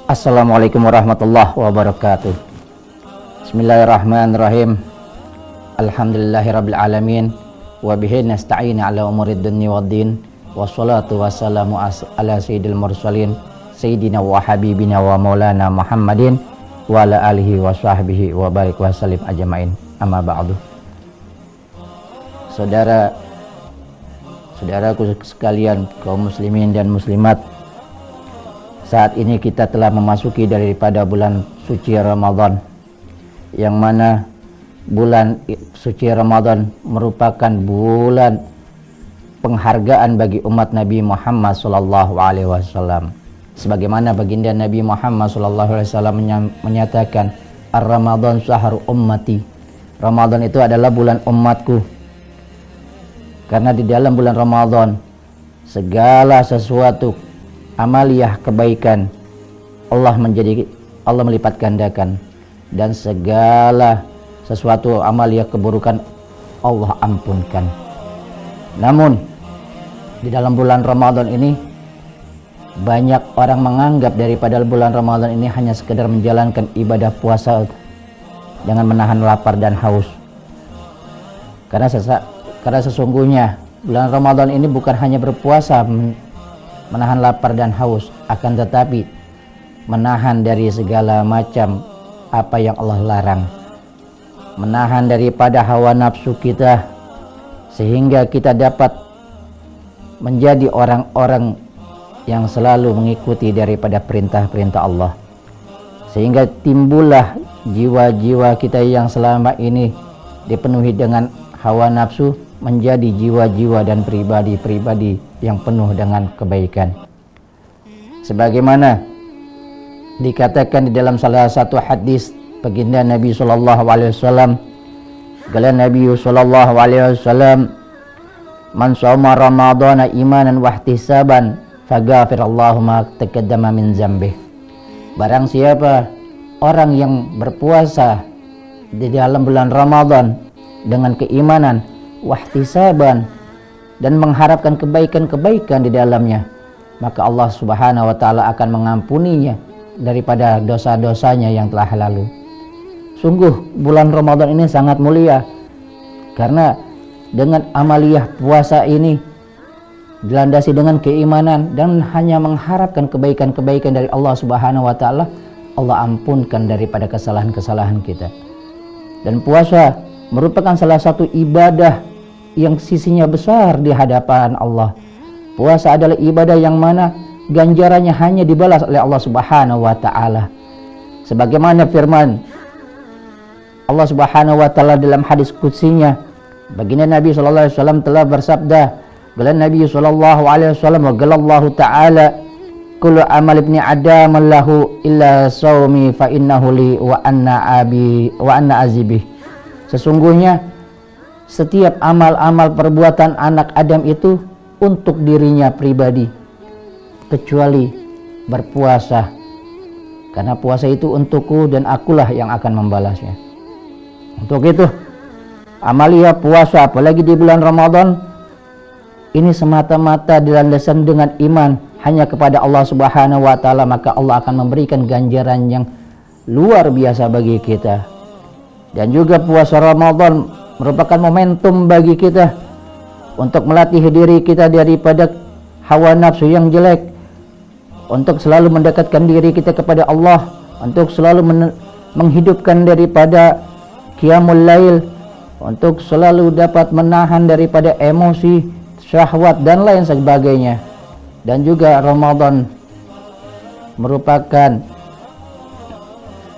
Assalamualaikum warahmatullahi wabarakatuh. Bismillahirrahmanirrahim. Alhamdulillahirabbil alamin wa bihi nasta'in ala umurid dunya waddin. Wassalatu wassalamu ala sayyidil mursalin sayyidina wa habibina wa maulana Muhammadin wa ala alihi wa sahbihi wa barik wa sallim ajmain. Amma ba'du. Saudaraku sekalian, kaum muslimin dan muslimat, saat ini kita telah memasuki daripada bulan suci Ramadan, yang mana bulan suci Ramadan merupakan bulan penghargaan bagi umat Nabi Muhammad SAW. Sebagaimana baginda Nabi Muhammad SAW menyatakan, Ar-Ramadan sahru ummati. Ramadan itu adalah bulan umatku. Karena di dalam bulan Ramadan segala sesuatu amaliyah kebaikan Allah melipat gandakan, dan segala sesuatu amaliyah keburukan Allah ampunkan. Namun di dalam bulan Ramadan ini banyak orang menganggap daripada bulan Ramadan ini hanya sekedar menjalankan ibadah puasa dengan menahan lapar dan haus. Karena sesungguhnya bulan Ramadan ini bukan hanya berpuasa menahan lapar dan haus, akan tetapi menahan dari segala macam apa yang Allah larang, menahan daripada hawa nafsu kita, sehingga kita dapat menjadi orang-orang yang selalu mengikuti daripada perintah-perintah Allah, sehingga timbullah jiwa-jiwa kita yang selama ini dipenuhi dengan hawa nafsu menjadi jiwa-jiwa dan pribadi-pribadi yang penuh dengan kebaikan. Sebagaimana dikatakan di dalam salah satu hadis baginda Nabi SAW, kala Nabi SAW, man shoma ramadhana imanan wa ihtisaban faghfirallahu ma taqaddama min dzambih. Barang siapa orang yang berpuasa di dalam bulan Ramadan dengan keimanan, wahtisaban, dan mengharapkan kebaikan-kebaikan di dalamnya, maka Allah Subhanahu wa taala akan mengampuninya daripada dosa-dosanya yang telah lalu. Sungguh bulan Ramadan ini sangat mulia, karena dengan amaliyah puasa ini dilandasi dengan keimanan dan hanya mengharapkan kebaikan-kebaikan dari Allah Subhanahu wa taala, Allah ampunkan daripada kesalahan-kesalahan kita. Dan puasa merupakan salah satu ibadah yang sisinya besar di hadapan Allah. Puasa adalah ibadah yang mana ganjarannya hanya dibalas oleh Allah Subhanahu wa taala. Sebagaimana firman Allah Subhanahu wa taala dalam hadis qudsinya, baginda Nabi sallallahu alaihi wasallam telah bersabda, qala Nabi sallallahu alaihi wasallam, wa qala Allah taala, kullu amal ibni adam lahu illa shaumi fa innahu li wa anna azibih. Sesungguhnya setiap amal-amal perbuatan anak Adam itu untuk dirinya pribadi, kecuali berpuasa, karena puasa itu untukku dan akulah yang akan membalasnya. Untuk itu amaliyah puasa, apalagi di bulan Ramadan ini, semata-mata dilandaskan dengan iman hanya kepada Allah Subhanahu wa taala, maka Allah akan memberikan ganjaran yang luar biasa bagi kita. Dan juga puasa Ramadan merupakan momentum bagi kita untuk melatih diri kita daripada hawa nafsu yang jelek, untuk selalu mendekatkan diri kita kepada Allah, untuk selalu menghidupkan daripada qiyamul lail, untuk selalu dapat menahan daripada emosi, syahwat dan lain sebagainya. Dan juga Ramadan merupakan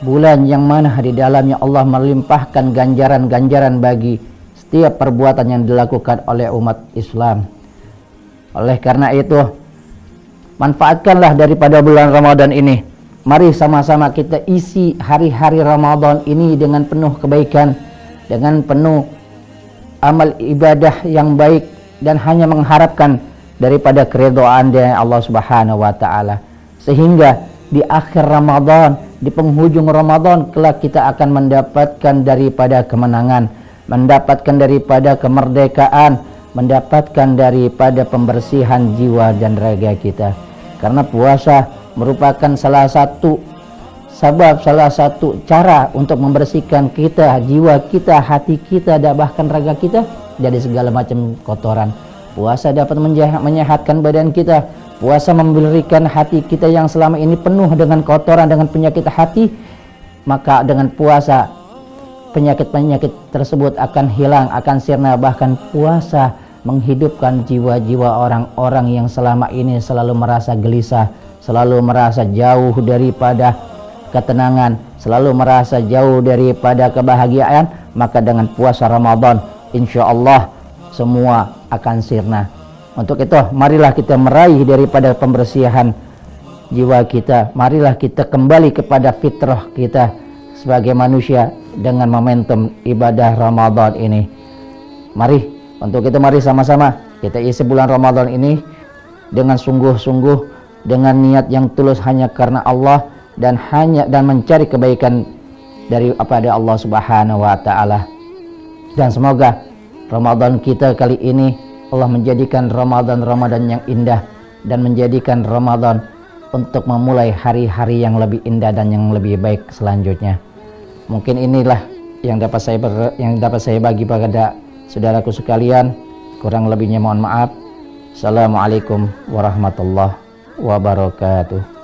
bulan yang mana di dalamnya Allah melimpahkan ganjaran-ganjaran bagi setiap perbuatan yang dilakukan oleh umat Islam. Oleh karena itu, manfaatkanlah daripada bulan Ramadan ini. Mari sama-sama kita isi hari-hari Ramadan ini dengan penuh kebaikan, dengan penuh amal ibadah yang baik, dan hanya mengharapkan daripada keridhaan dari Allah Subhanahu wa taala, sehingga di akhir Ramadan, di penghujung Ramadan kelak kita akan mendapatkan daripada kemenangan, mendapatkan daripada kemerdekaan, mendapatkan daripada pembersihan jiwa dan raga kita. Karena puasa merupakan salah satu sebab, salah satu cara untuk membersihkan kita, jiwa kita, hati kita, dan bahkan raga kita dari segala macam kotoran. Puasa dapat menyehatkan badan kita. Puasa memberikan hati kita yang selama ini penuh dengan kotoran, dengan penyakit hati. Maka dengan puasa, penyakit-penyakit tersebut akan hilang, akan sirna. Bahkan puasa menghidupkan jiwa-jiwa orang-orang yang selama ini selalu merasa gelisah, selalu merasa jauh daripada ketenangan, selalu merasa jauh daripada kebahagiaan. Maka dengan puasa Ramadan, insya Allah semua akan sirna. Untuk itu, marilah kita meraih daripada pembersihan jiwa kita. Marilah kita kembali kepada fitrah kita sebagai manusia dengan momentum ibadah Ramadan ini. Mari, untuk itu mari sama-sama kita isi bulan Ramadan ini dengan sungguh-sungguh, dengan niat yang tulus hanya karena Allah, dan mencari kebaikan daripada Allah Subhanahu wa taala. Dan semoga Ramadan kita kali ini Allah menjadikan Ramadan yang indah, dan menjadikan Ramadan untuk memulai hari-hari yang lebih indah dan yang lebih baik selanjutnya. Mungkin inilah yang dapat saya bagi pada saudaraku sekalian. Kurang lebihnya mohon maaf. Assalamualaikum warahmatullahi wabarakatuh.